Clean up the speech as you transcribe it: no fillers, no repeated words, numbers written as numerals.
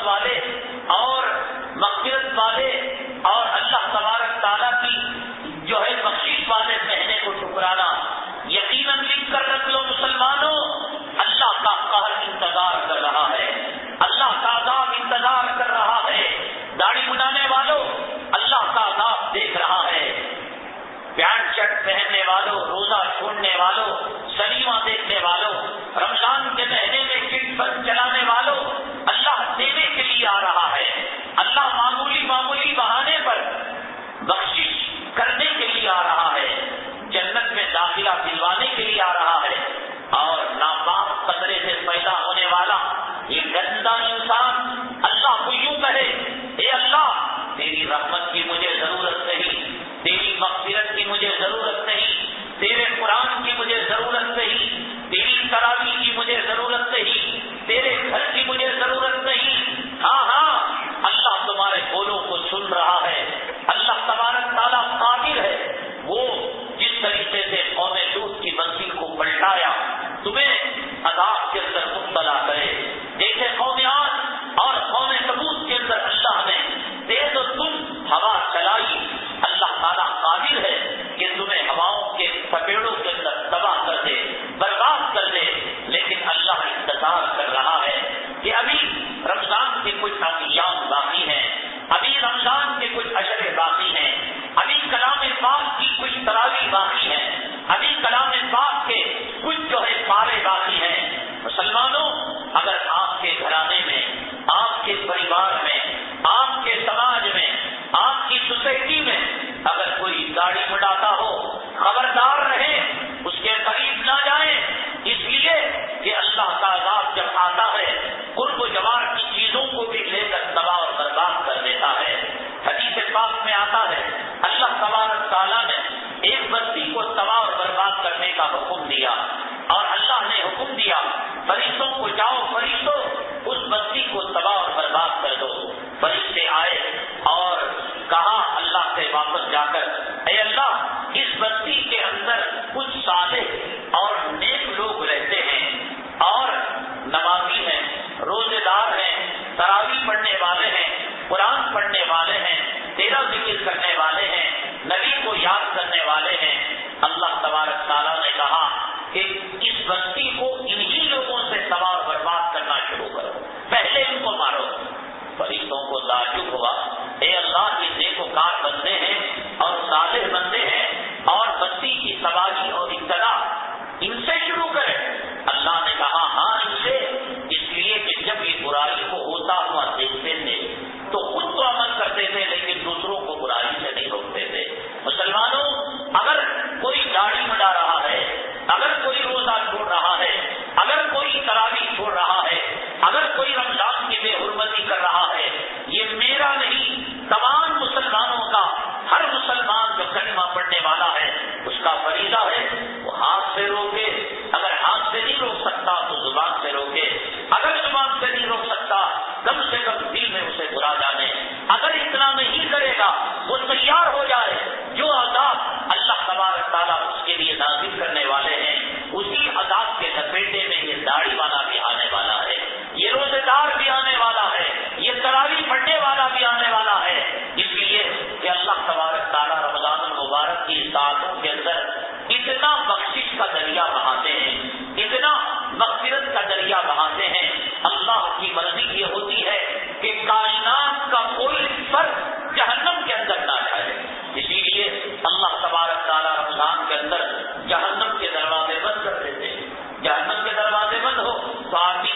رحمت والے اور مغفرت والے اور اللہ تبارک تعالیٰ کی جو ہے بخشش والے مہینے کو ٹکرانا. یقیناً لکھ کر رکھ لو مسلمانوں، اللہ کا قہر انتظار کر رہا ہے، اللہ کا عذاب انتظار کر رہا ہے. داڑھی بنانے والوں اللہ کا عذاب دیکھ رہا ہے. پینٹ شرٹ پہننے والوں، روزہ چھوڑنے والوں، سنیما دیکھنے والوں، رمضان کے مہینے میں چٹ فنڈ چلانے والوں، اللہ دینے کے لیے آ رہا ہے. اللہ معمولی بہانے پر بخشش کرنے کے لیے آ رہا ہے، جنت میں داخلہ دلوانے کے لیے آ رہا ہے. اور ناپاک قطرے سے پیدا ہونے والا یہ گندا انسان اللہ کو یوں کہے، اے اللہ تیری رحمت کی مجھے ضرورت نہیں، تیری مغفرت کی مجھے ضرورت نہیں، تیرے قرآن کی مجھے ضرورت نہیں، تیری تراویح کی مجھے ضرورت نہیں، تیرے گھر کی مجھے ضرورت نہیں. ہاں اللہ تمہارے بولوں کو سن رہا ہے. اللہ تبارک تعالیٰ قادر ہے، وہ جس طریقے سے قوم لوط کی منزل کو پلٹایا تمہیں عذاب کے اندر مبتلا کرے. دیکھے قوم عاد اور قوم ثمود کے اندر اللہ نے تیز و تند ہوا چلائی. اللہ تعالیٰ قادر ہے کہ تمہیں ہواؤں کے پپیڑوں کے اندر تباہ کر دے، برباد کر دے. لیکن اللہ انتظار کر رہا ہے کہ ابھی رمضان کے کچھ ایام باقی ہیں، ابھی رمضان کے کچھ اشرے باقی ہیں، ابھی کلام پاک کی کچھ تراویح باقی ہیں، ابھی کلام پاک کے کچھ جو ہے پارے باقی ہیں. مسلمانوں، اگر آپ کے گھرانے میں، آپ کے پریوار میں، آپ کے سماج میں، آپ کی سوسائٹی میں اگر کوئی داڑھی مڈاتا ہو، خبردار رہے، اس کے قریب نہ جائیں. اس لیے کہ اللہ کا عذاب جب آتا ہے قرب و جوار کی چیزوں کو بھی لے کر تباہ اور برباد کر دیتا ہے. حدیث پاک میں آتا ہے اللہ تبارک تعالیٰ نے ایک بستی کو تباہ اور برباد کرنے کا حکم دیا، اور اللہ نے حکم دیا فرشتوں کو، جاؤ فرشتوں اس بستی کو تباہ اور برباد کر دو. فرشتے آئے اور کہا اللہ سے واپس جا کر، اے اللہ اس بستی کے اندر کچھ صالح اور نیک لوگ رہتے ہیں اور نمازی ہیں، روزے دار ہیں، تراویح پڑھنے والے ہیں، قرآن پڑھنے والے ہیں، تیرا ذکر کرنے والے ہیں، نبی کو یاد کرنے والے ہیں. اللہ تبارک تعالیٰ نے کہا کہ اس بستی کو انہی لوگوں سے تباہ اور برباد کرنا شروع کرو، پہلے ان کو مارو. فرشتوں کو تعجب ہوا، اے اللہ یہ نیکوکار بندے ہیں اور صالح بندے ہیں اور بستی کی تباہی اور ابتلا ان سے شروع کریں. اللہ نے کہا ہاں ان سے، اس لیے کہ جب یہ برائی کو ہوتا ہوا دیکھتے تھے تو خود تو عمل کرتے تھے لیکن دوسروں کو برائی سے نہیں روکتے تھے. مسلمانوں، اگر کوئی داڑھی مڈا رہا ہے، اگر کوئی روزہ چھوڑ رہا ہے، اگر کوئی تراویح چھوڑ رہا ہے، اگر کوئی رمضان کی بے حرمتی کر رہا ہے، یہ میرا نہیں تمام مسلمانوں کا، ہر مسلمان جو کلمہ پڑھنے والا ہے اس کا فریضہ ہے وہ ہاتھ سے روکے. اگر ہاتھ سے نہیں روک سکتا تو زبان سے روکے، اگر زبان سے نہیں روک سکتا کم سے کم دل میں اسے برا جانے. اگر اتنا نہیں کرے گا وہ تیار ہو جائے، جو عذاب اللہ تبارک تعالیٰ اس کے لیے نازل کرنے والے ہیں اسی عذاب کے لپیٹے میں یہ داڑھی والا بھی آنے والا ہے، یہ روزے دار بھی آنے والا ہے، یہ تراویح پڑھنے والا بھی آنے والا ہے. اس لیے کہ اللہ تبارک تعالیٰ رمضان المبارک کی ساعتوں کے اندر اتنا بخشش کا دریا بہاتے ہیں، اتنا مغفرت کا دریا بہاتے ہیں. اللہ کی مرضی یہ ہوتی ہے کہ کائنات کا کوئی فرد جہنم کے اندر نہ جائے. اسی لیے اللہ تبارک تعالیٰ رمضان کے اندر جہنم کے دروازے بند کر دیتے ہیں. جہنم کے دروازے بند ہو تو آدمی